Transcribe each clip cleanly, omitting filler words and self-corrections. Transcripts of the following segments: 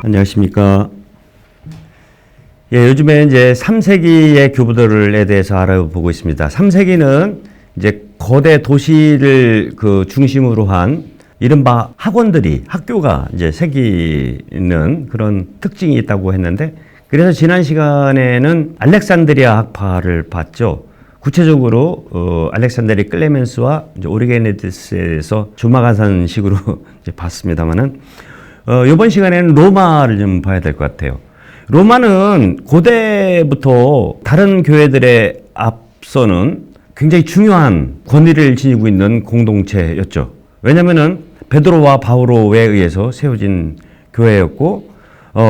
안녕하십니까. 예, 요즘에 이제 3세기의 교부들에 대해서 알아보고 있습니다. 3세기는 이제 거대 도시를 중심으로 한 이른바 학원들이, 학교가 이제 생기는 그런 특징이 있다고 했는데, 그래서 지난 시간에는 알렉산드리아 학파를 봤죠. 구체적으로 알렉산드리 클레멘스와 이제 오리게네디스에서 주마가산식으로 이제 봤습니다만은 이번 시간에는 로마를 좀 봐야 될 것 같아요. 로마는 고대부터 다른 교회들의 앞서는 굉장히 중요한 권위를 지니고 있는 공동체였죠. 왜냐하면은 베드로와 바오로에 의해서 세워진 교회였고,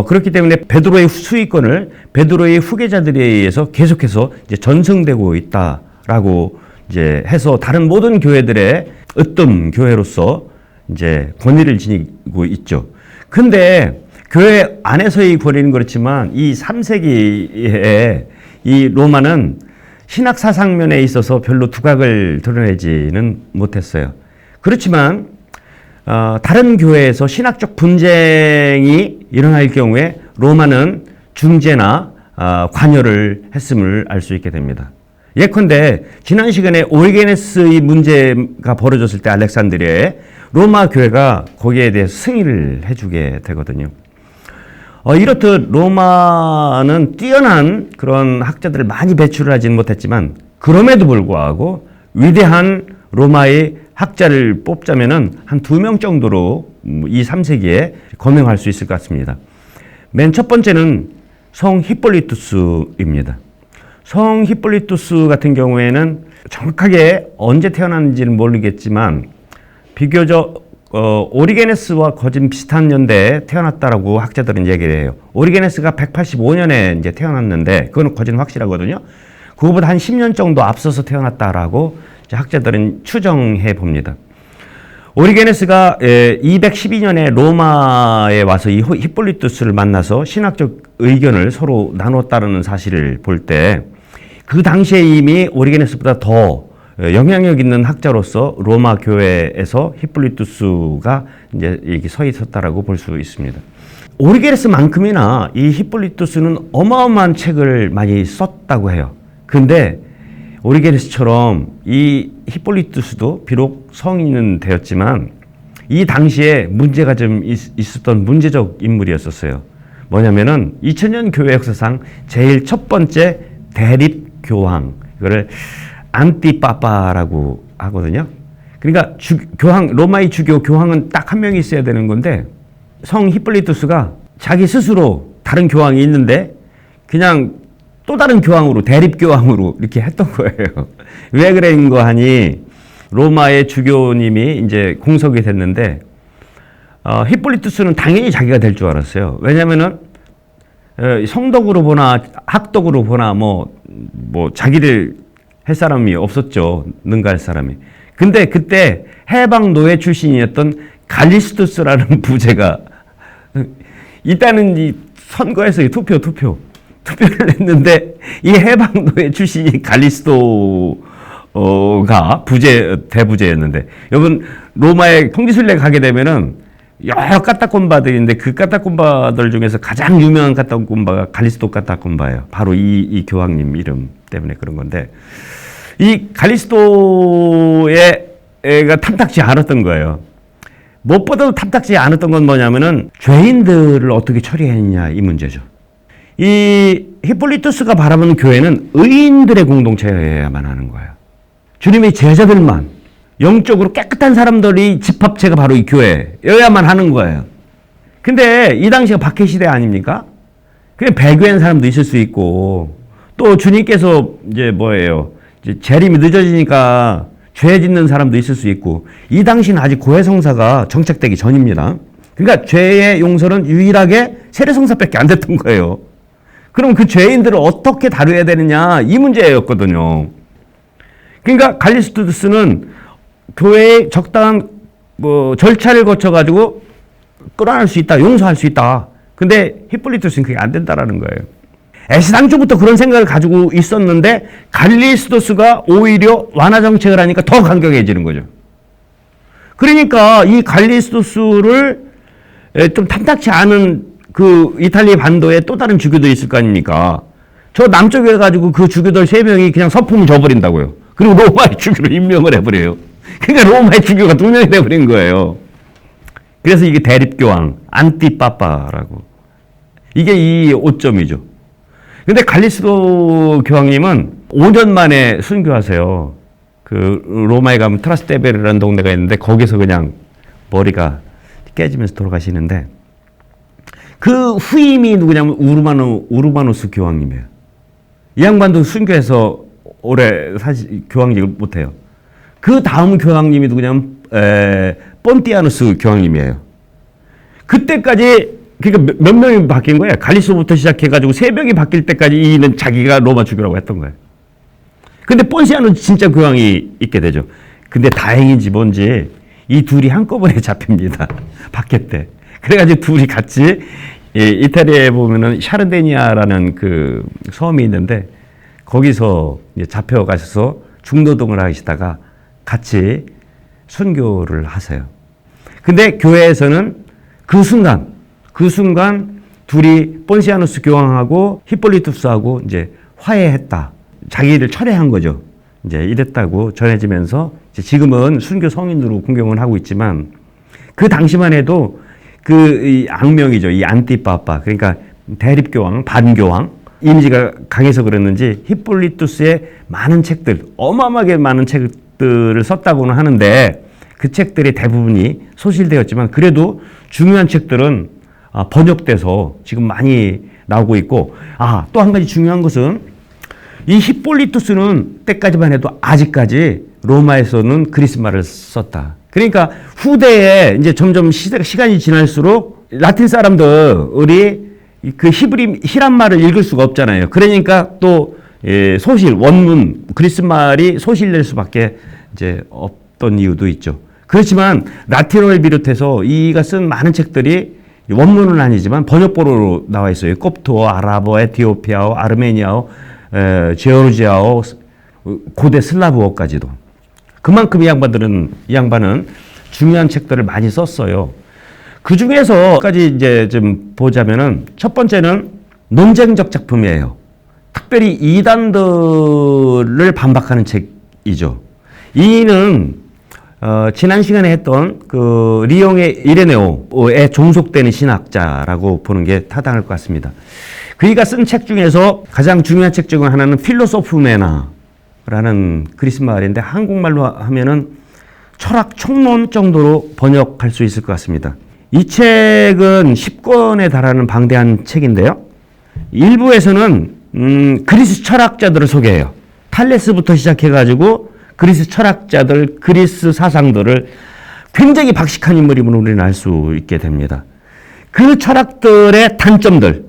그렇기 때문에 베드로의 수익권을 베드로의 후계자들에 의해서 계속해서 이제 전승되고 있다라고 이제 해서 다른 모든 교회들의 으뜸 교회로서 이제 권위를 지니고 있죠. 근데 교회 안에서의 권위는 그렇지만 이 3세기에 이 로마는 신학 사상면에 있어서 별로 두각을 드러내지는 못했어요. 그렇지만 다른 교회에서 신학적 분쟁이 일어날 경우에 로마는 중재나 관여를 했음을 알 수 있게 됩니다. 예컨대 지난 시간에 오리게네스의 문제가 벌어졌을 때 알렉산드리아에 로마 교회가 거기에 대해서 승인을 해주게 되거든요. 이렇듯 로마는 뛰어난 그런 학자들을 많이 배출을 하지는 못했지만, 그럼에도 불구하고 위대한 로마의 학자를 뽑자면은 한 2명 정도로 이 3세기에 거명할 수 있을 것 같습니다. 맨 첫 번째는 성 히폴리투스입니다. 성 히폴리투스 같은 경우에는 정확하게 언제 태어났는지는 모르겠지만 비교적 오리게네스와 거진 비슷한 연대에 태어났다라고 학자들은 얘기를 해요. 오리게네스가 185년에 이제 태어났는데 그건 거진 확실하거든요. 그거보다 한 10년 정도 앞서서 태어났다라고 학자들은 추정해 봅니다. 오리게네스가 212년에 로마에 와서 이 히폴리투스를 만나서 신학적 의견을 서로 나눴다는 사실을 볼 때, 그 당시에 이미 오리게네스보다 더 영향력 있는 학자로서 로마 교회에서 히폴리투스가 이제 여기 서 있었다라고 볼 수 있습니다. 오리게네스만큼이나 이 히폴리투스는 어마어마한 책을 많이 썼다고 해요. 근데 오리게네스처럼 이 히폴리투스도 비록 성인은 되었지만 이 당시에 문제가 좀 있었던 문제적 인물이었었어요. 뭐냐면은 2000년 교회 역사상 제일 첫 번째 대립 교황, 이거를 안티파파라고 하거든요. 그러니까 교황, 로마의 주교 교황은 딱 한 명이 있어야 되는 건데, 성 히폴리투스가 자기 스스로 다른 교황이 있는데 그냥 또 다른 교황으로, 대립 교황으로 이렇게 했던 거예요. 왜 그런 거 하니, 로마의 주교님이 이제 공석이 됐는데, 히폴리투스는 당연히 자기가 될 줄 알았어요. 왜냐면은, 성덕으로 보나, 학덕으로 보나, 자기를 할 사람이 없었죠. 능가할 사람이. 근데 그때 해방 노예 출신이었던 갈리스투스라는 부제가, 일단은 이 선거에서 투표를 했는데, 이 해방노예 출신이 갈리스도가 대부제였는데, 여러분, 로마에 통지순례 가게 되면은 여러 까따콤바들인데, 그 까따콤바들 중에서 가장 유명한 까따콤바가 갈리스도 까따콤바예요. 바로 이 교황님 이름 때문에 그런 건데, 이 갈리스도가 탐탁지 않았던 거예요. 무엇보다도 탐탁지 않았던 건 뭐냐면은 죄인들을 어떻게 처리했냐, 이 문제죠. 이 히폴리투스가 바라보는 교회는 의인들의 공동체여야만 하는 거예요. 주님의 제자들만, 영적으로 깨끗한 사람들이 집합체가 바로 이 교회여야만 하는 거예요. 근데 이 당시가 박해 시대 아닙니까? 그냥 배교한 사람도 있을 수 있고, 또 주님께서 이제 이제 재림이 늦어지니까 죄 짓는 사람도 있을 수 있고, 이 당시는 아직 고해성사가 정착되기 전입니다. 그러니까 죄의 용서는 유일하게 세례성사밖에 안 됐던 거예요. 그럼 그 죄인들을 어떻게 다뤄야 되느냐, 이 문제였거든요. 그러니까 갈리스투스는 교회의 적당한 절차를 거쳐가지고 끌어낼 수 있다, 용서할 수 있다. 근데 히폴리투스는 그게 안 된다라는 거예요. 애시당초부터 그런 생각을 가지고 있었는데 갈리스토스가 오히려 완화 정책을 하니까 더 강경해지는 거죠. 그러니까 이 갈리스토스를 좀 탐탁치 않은 그 이탈리아 반도에 또 다른 주교들이 있을 거 아닙니까? 저 남쪽에 가지고 그 주교들 3명이 그냥 서품을 줘버린다고요. 그리고 로마의 주교로 임명을 해버려요. 그러니까 로마의 주교가 2명이 돼버린 거예요. 그래서 이게 대립교황, 안티파파라고. 이게 이 오점이죠. 근데 갈리스도 교황님은 5년 만에 순교하세요. 그 로마에 가면 트라스테베르라는 동네가 있는데 거기서 그냥 머리가 깨지면서 돌아가시는데 그 후임이 누구냐면 우르바누스 교황님이에요. 이 양반도 순교해서 오래 사실 교황직을 못해요. 그 다음 교황님이 누구냐면 폰티아누스 교황님이에요. 그때까지 그러니까 몇 명이 바뀐 거예요. 갈리스부터 시작해가지고 3명이 바뀔 때까지 이는 자기가 로마 주교라고 했던 거예요. 근데 폰티아누스 진짜 교황이 있게 되죠. 근데 다행인지 뭔지 이 둘이 한꺼번에 잡힙니다. 바뀌었대. 그래가지고 둘이 같이 이태리에 보면은 샤르데니아라는 그 섬이 있는데 거기서 이제 잡혀가셔서 중노동을 하시다가 같이 순교를 하세요. 근데 교회에서는 그 순간 둘이 폰티아누스 교황하고 히폴리투스하고 이제 화해했다. 자기를 철회한 거죠. 이제 이랬다고 전해지면서 이제 지금은 순교 성인으로 공경을 하고 있지만 그 당시만 해도 그 이 악명이죠. 이 안티파파. 그러니까 대립교황, 반교황. 이미지가 강해서 그랬는지 히폴리투스의 많은 책들, 어마어마하게 많은 책들을 썼다고는 하는데 그 책들이 대부분이 소실되었지만 그래도 중요한 책들은 번역돼서 지금 많이 나오고 있고 또 한 가지 중요한 것은 이 히폴리투스는 때까지만 해도 아직까지 로마에서는 그리스말을 썼다. 그러니까 후대에 이제 점점 시간이 지날수록 라틴 사람들이 그 히란말을 읽을 수가 없잖아요. 그러니까 또 소실, 원문, 그리스말이 소실될 수밖에 이제 없던 이유도 있죠. 그렇지만 라틴어를 비롯해서 이가 쓴 많은 책들이 원문은 아니지만 번역본으로 나와 있어요. 콥트어, 아랍어, 에티오피아어, 아르메니아어, 제오르지아어, 고대 슬라브어까지도. 그만큼 이 양반은 중요한 책들을 많이 썼어요. 그 중에서까지 이제 좀 보자면은 첫 번째는 논쟁적 작품이에요. 특별히 이단들을 반박하는 책이죠. 이는 지난 시간에 했던 그 리옹의 이레네오에 종속되는 신학자라고 보는 게 타당할 것 같습니다. 그이가 쓴 책 중에서 가장 중요한 책 중 하나는 필로소프메나라는 그리스 말인데 한국말로 하면은 철학 총론 정도로 번역할 수 있을 것 같습니다. 이 책은 10권에 달하는 방대한 책인데요. 일부에서는 그리스 철학자들을 소개해요. 탈레스부터 시작해가지고 그리스 철학자들, 그리스 사상들을 굉장히 박식한 인물임을 우리는 알 수 있게 됩니다. 그 철학들의 단점들,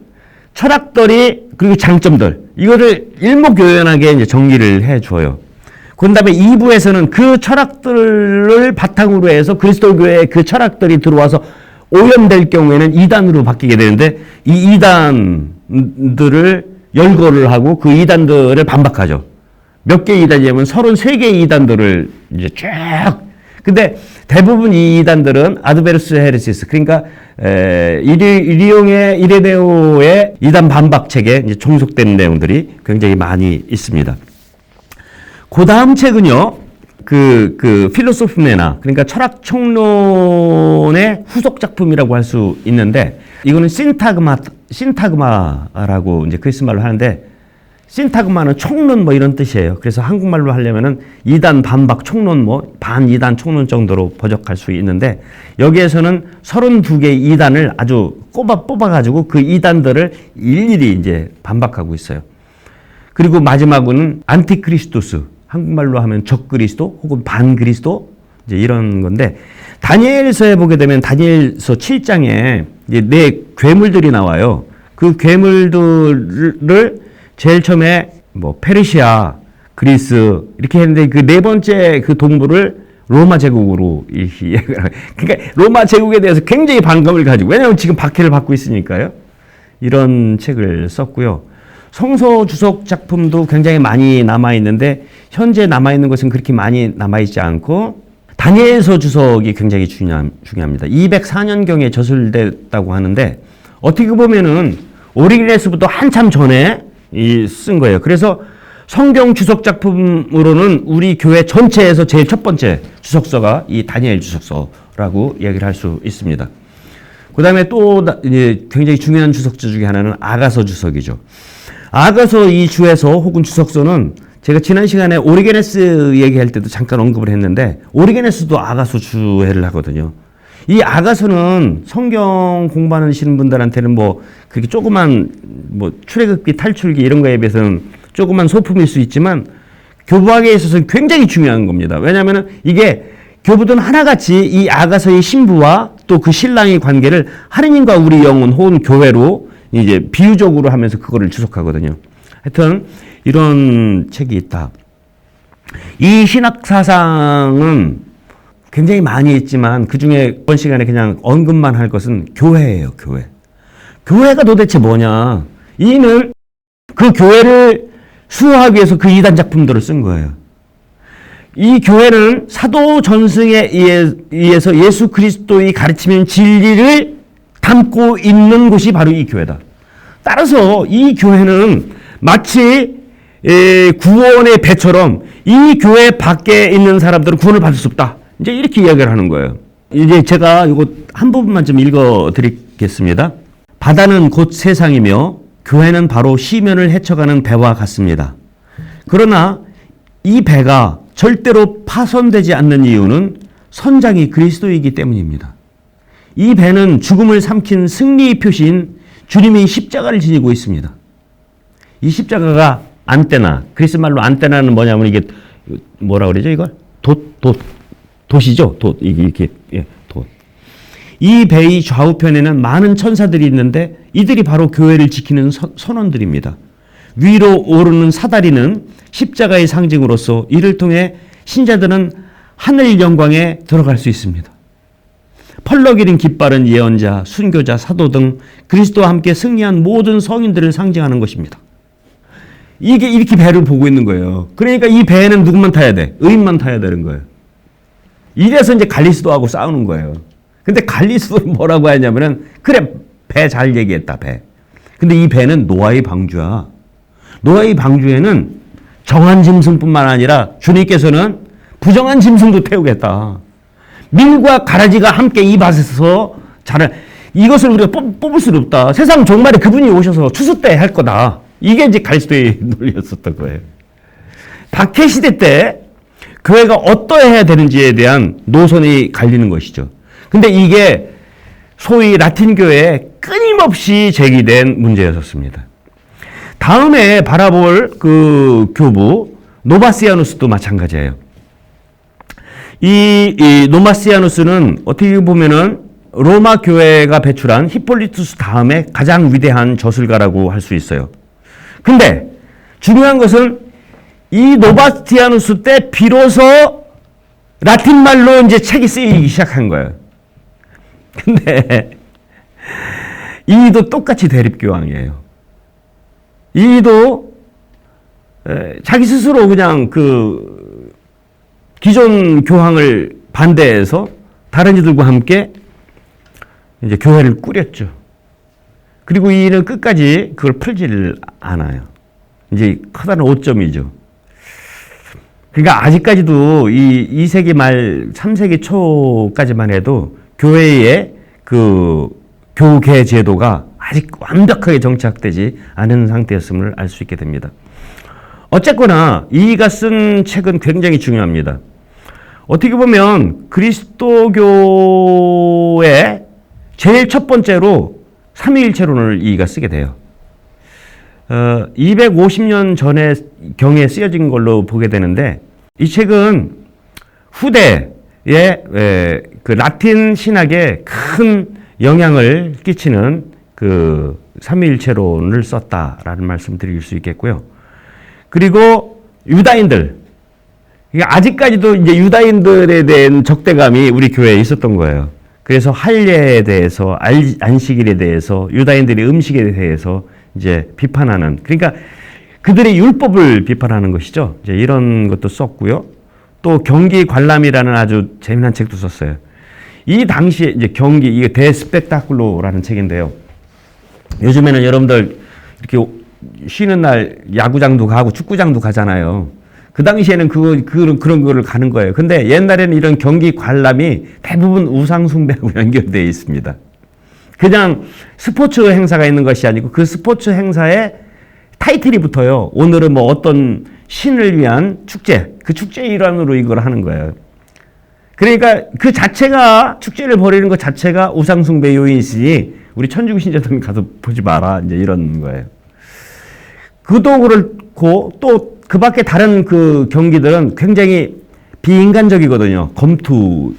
철학들이 그리고 장점들 이거를 일목요연하게 이제 정리를 해줘요. 그 다음에 2부에서는 그 철학들을 바탕으로 해서 그리스도교의 그 철학들이 들어와서 오염될 경우에는 이단으로 바뀌게 되는데 이 이단들을 열거를 하고 그 이단들을 반박하죠. 몇 개의 이단이냐면 33개의 이단들을 이제 쫙. 근데 대부분 이 이단들은 아드베르스 헤레시스, 그러니까 리옹의 이레네오의 이단 반박책에 이제 종속된 내용들이 굉장히 많이 있습니다. 그 다음 책은요, 그 필로소프메나, 그러니까 철학 총론의 후속 작품이라고 할 수 있는데, 이거는 신타그마라고 이제 그리스말로 하는데, 신타그마는 총론 뭐 이런 뜻이에요. 그래서 한국말로 하려면은 이단 반박 총론 뭐 반이단 총론 정도로 번역할 수 있는데 여기에서는 32개의 이단을 아주 뽑아가지고 그 이단들을 일일이 이제 반박하고 있어요. 그리고 마지막은 안티크리스토스, 한국말로 하면 적그리스도 혹은 반그리스도 이제 이런 건데 다니엘서에 보게 되면 다니엘서 7장에 이제 4 괴물들이 나와요. 그 괴물들을 제일 처음에 뭐 페르시아, 그리스 이렇게 했는데 그 4번째 그 동물을 로마 제국으로 그러니까 로마 제국에 대해서 굉장히 반감을 가지고 왜냐하면 지금 박해를 받고 있으니까요. 이런 책을 썼고요. 성서 주석 작품도 굉장히 많이 남아 있는데 현재 남아 있는 것은 그렇게 많이 남아 있지 않고 다니엘서 주석이 굉장히 중요합니다. 204년경에 저술됐다고 하는데 어떻게 보면은 오리게네스부터 한참 전에 쓴 거예요. 그래서 성경 주석 작품으로는 우리 교회 전체에서 제일 첫 번째 주석서가 이 다니엘 주석서라고 얘기를 할 수 있습니다. 그 다음에 또 이제 굉장히 중요한 주석서 중에 하나는 아가서 주석이죠. 아가서 이 주에서 혹은 주석서는 제가 지난 시간에 오리게네스 얘기할 때도 잠깐 언급을 했는데 오리게네스도 아가서 주해를 하거든요. 이 아가서는 성경 공부하시는 분들한테는 뭐 그렇게 조그만 뭐 출애굽기 탈출기 이런 거에 비해서는 조그만 소품일 수 있지만 교부학에 있어서는 굉장히 중요한 겁니다. 왜냐하면 이게 교부들은 하나같이 이 아가서의 신부와 또 그 신랑의 관계를 하느님과 우리 영혼 혹은 교회로 이제 비유적으로 하면서 그거를 주석하거든요. 하여튼 이런 책이 있다. 이 신학 사상은 굉장히 많이 있지만 그중에 이번 시간에 그냥 언급만 할 것은 교회예요. 교회. 교회가 도대체 뭐냐. 이는 그 교회를 수호하기 위해서 그 이단 작품들을 쓴 거예요. 이 교회는 사도 전승에 의해서 예수 그리스도의 가르치는 진리를 담고 있는 곳이 바로 이 교회다. 따라서 이 교회는 마치 구원의 배처럼 이 교회 밖에 있는 사람들은 구원을 받을 수 없다. 이제 이렇게 이야기를 하는 거예요. 이제 제가 이거 한 부분만 좀 읽어 드리겠습니다. 바다는 곧 세상이며 교회는 바로 시면을 헤쳐가는 배와 같습니다. 그러나 이 배가 절대로 파손되지 않는 이유는 선장이 그리스도이기 때문입니다. 이 배는 죽음을 삼킨 승리의 표시인 주님의 십자가를 지니고 있습니다. 이 십자가가 안테나, 그리스 말로 안테나는 뭐냐면 이게 뭐라 그러죠 이걸? 돛이죠. 돛. 이렇게 돛. 이 배의 좌우편에는 많은 천사들이 있는데 이들이 바로 교회를 지키는 선원들입니다. 위로 오르는 사다리는 십자가의 상징으로서 이를 통해 신자들은 하늘 영광에 들어갈 수 있습니다. 펄럭이는 깃발은 예언자, 순교자, 사도 등 그리스도와 함께 승리한 모든 성인들을 상징하는 것입니다. 이게 이렇게 배를 보고 있는 거예요. 그러니까 이 배에는 누구만 타야 돼? 의인만 타야 되는 거예요. 이래서 이제 갈리스도하고 싸우는 거예요. 근데 갈리스도는 뭐라고 하냐면은 그래 배 잘 얘기했다 배. 근데 이 배는 노아의 방주야. 노아의 방주에는 정한 짐승뿐만 아니라 주님께서는 부정한 짐승도 태우겠다. 밀과 가라지가 함께 이 밭에서 자랄 이것을 우리가 뽑을 수는 없다. 세상 종말에 그분이 오셔서 추수 때 할 거다. 이게 이제 갈리스도의 논리였었던 거예요. 박해 시대 때 교회가 어떠해야 되는지에 대한 노선이 갈리는 것이죠. 근데 이게 소위 라틴 교회에 끊임없이 제기된 문제였었습니다. 다음에 바라볼 그 교부 노바시아누스도 마찬가지예요. 이 노바시아누스는 어떻게 보면은 로마 교회가 배출한 히폴리투스 다음에 가장 위대한 저술가라고 할 수 있어요. 근데 중요한 것은 이 노바스티아누스 때 비로소 라틴 말로 이제 책이 쓰이기 시작한 거예요. 근데 이도 똑같이 대립교황이에요. 이도 자기 스스로 그냥 그 기존 교황을 반대해서 다른 이들과 함께 이제 교회를 꾸렸죠. 그리고 이는 끝까지 그걸 풀지를 않아요. 이제 커다란 오점이죠. 그러니까 아직까지도 이 2세기 말 3세기 초까지만 해도 교회의 그 교계 제도가 아직 완벽하게 정착되지 않은 상태였음을 알 수 있게 됩니다. 어쨌거나 이가 쓴 책은 굉장히 중요합니다. 어떻게 보면 그리스도교의 제일 첫 번째로 삼위일체론을 이가 쓰게 돼요. 250년 전에 경에 쓰여진 걸로 보게 되는데 이 책은 후대에 그 라틴 신학에 큰 영향을 끼치는 그 삼위일체론을 썼다라는 말씀 드릴 수 있겠고요. 그리고 유다인들, 아직까지도 이제 유다인들에 대한 적대감이 우리 교회에 있었던 거예요. 그래서 할례에 대해서, 안식일에 대해서, 유다인들의 음식에 대해서 이제 비판하는, 그러니까 그들의 율법을 비판하는 것이죠. 이제 이런 것도 썼고요. 또 경기 관람이라는 아주 재미난 책도 썼어요. 이 당시에 이제 경기, 이게 데스펙타클로라는 책인데요. 요즘에는 여러분들 이렇게 쉬는 날 야구장도 가고 축구장도 가잖아요. 그 당시에는 그런 거를 가는 거예요. 근데 옛날에는 이런 경기 관람이 대부분 우상숭배하고 연결되어 있습니다. 그냥 스포츠 행사가 있는 것이 아니고 그 스포츠 행사에 타이틀이 붙어요. 오늘은 뭐 어떤 신을 위한 축제, 그 축제의 일환으로 이걸 하는 거예요. 그러니까 그 자체가, 축제를 벌이는 것 자체가 우상숭배 요인이지 우리 천주교 신자들은 가서 보지 마라, 이제 이런 거예요. 그도 그렇고 또 그 밖에 다른 그 경기들은 굉장히 비인간적이거든요. 검투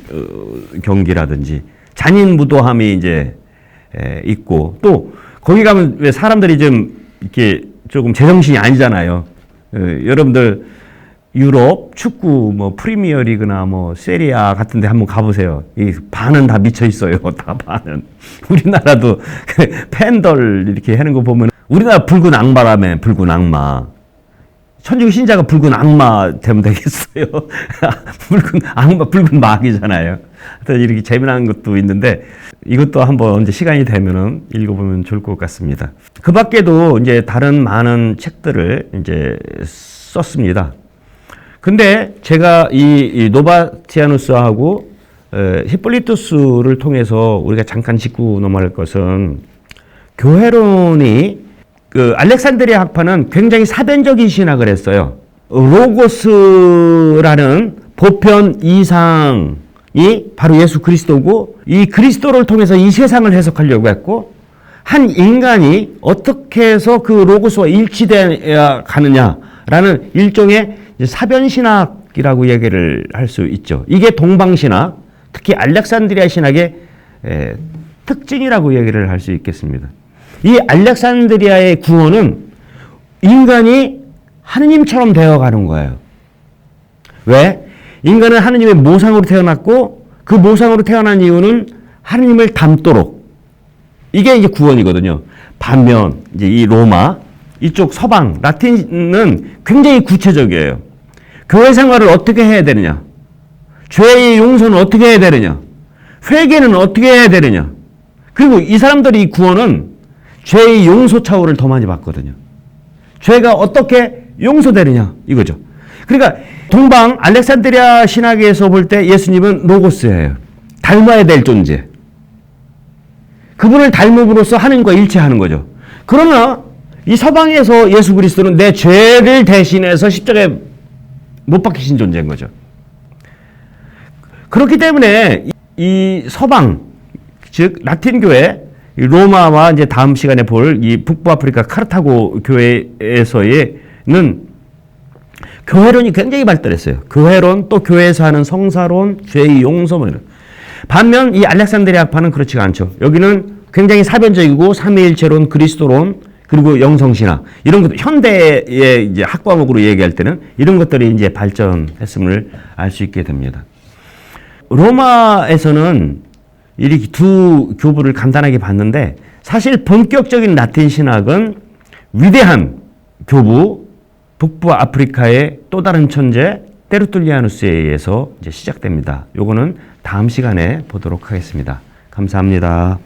경기라든지 잔인무도함이 이제 있고, 또 거기 가면 왜 사람들이 좀 이렇게 조금 제정신이 아니잖아요. 여러분들 유럽 축구 뭐 프리미어리그나 뭐 세리아 같은 데 한번 가보세요. 이 반은 다 미쳐 있어요. 다 반은. 우리나라도 팬들 이렇게 하는 거 보면 우리나라 붉은 악마라며, 붉은 악마. 천주교 신자가 붉은 악마 되면 되겠어요. 붉은 악마, 붉은 마귀잖아요. 하여튼 이렇게 재미난 것도 있는데 이것도 한번 언제 시간이 되면은 읽어보면 좋을 것 같습니다. 그 밖에도 이제 다른 많은 책들을 이제 썼습니다. 근데 제가 이 노바티아누스하고 히폴리투스를 통해서 우리가 잠깐 짚고 넘어갈 것은, 교회론이 그 알렉산드리아 학파는 굉장히 사변적인 신학을 했어요. 로고스라는 보편 이상이 바로 예수 그리스도고, 이 그리스도를 통해서 이 세상을 해석하려고 했고, 한 인간이 어떻게 해서 그 로고스와 일치되어야 가느냐라는 일종의 사변신학이라고 얘기를 할 수 있죠. 이게 동방신학, 특히 알렉산드리아 신학의 특징이라고 얘기를 할 수 있겠습니다. 이 알렉산드리아의 구원은 인간이 하느님처럼 되어가는 거예요. 왜? 인간은 하느님의 모상으로 태어났고, 그 모상으로 태어난 이유는 하느님을 닮도록. 이게 이제 구원이거든요. 반면 이제 이 로마, 이쪽 서방, 라틴은 굉장히 구체적이에요. 교회 생활을 어떻게 해야 되느냐? 죄의 용서는 어떻게 해야 되느냐? 회개는 어떻게 해야 되느냐? 그리고 이 사람들이 이 구원은 죄의 용서 차원을 더 많이 받거든요. 죄가 어떻게 용서되느냐 이거죠. 그러니까 동방 알렉산드리아 신학에서 볼 때 예수님은 로고스예요. 닮아야 될 존재. 그분을 닮음으로써 하나님과 일치하는 거죠. 그러나 이 서방에서 예수 그리스도는 내 죄를 대신해서 십자가에 못 박히신 존재인 거죠. 그렇기 때문에 이 서방, 즉 라틴 교회, 로마와 이제 다음 시간에 볼 이 북부 아프리카 카르타고 교회에서는 교회론이 굉장히 발달했어요. 교회론, 또 교회에서 하는 성사론, 죄의 용서 뭐 이런. 반면 이 알렉산드리아 학파는 그렇지가 않죠. 여기는 굉장히 사변적이고 삼위일체론, 그리스도론, 그리고 영성신학, 이런 것도 현대의 이제 학과목으로 얘기할 때는 이런 것들이 이제 발전했음을 알 수 있게 됩니다. 로마에서는 이렇게 두 교부를 간단하게 봤는데, 사실 본격적인 라틴 신학은 위대한 교부, 북부 아프리카의 또 다른 천재 테르툴리아누스에 의해서 이제 시작됩니다. 요거는 다음 시간에 보도록 하겠습니다. 감사합니다.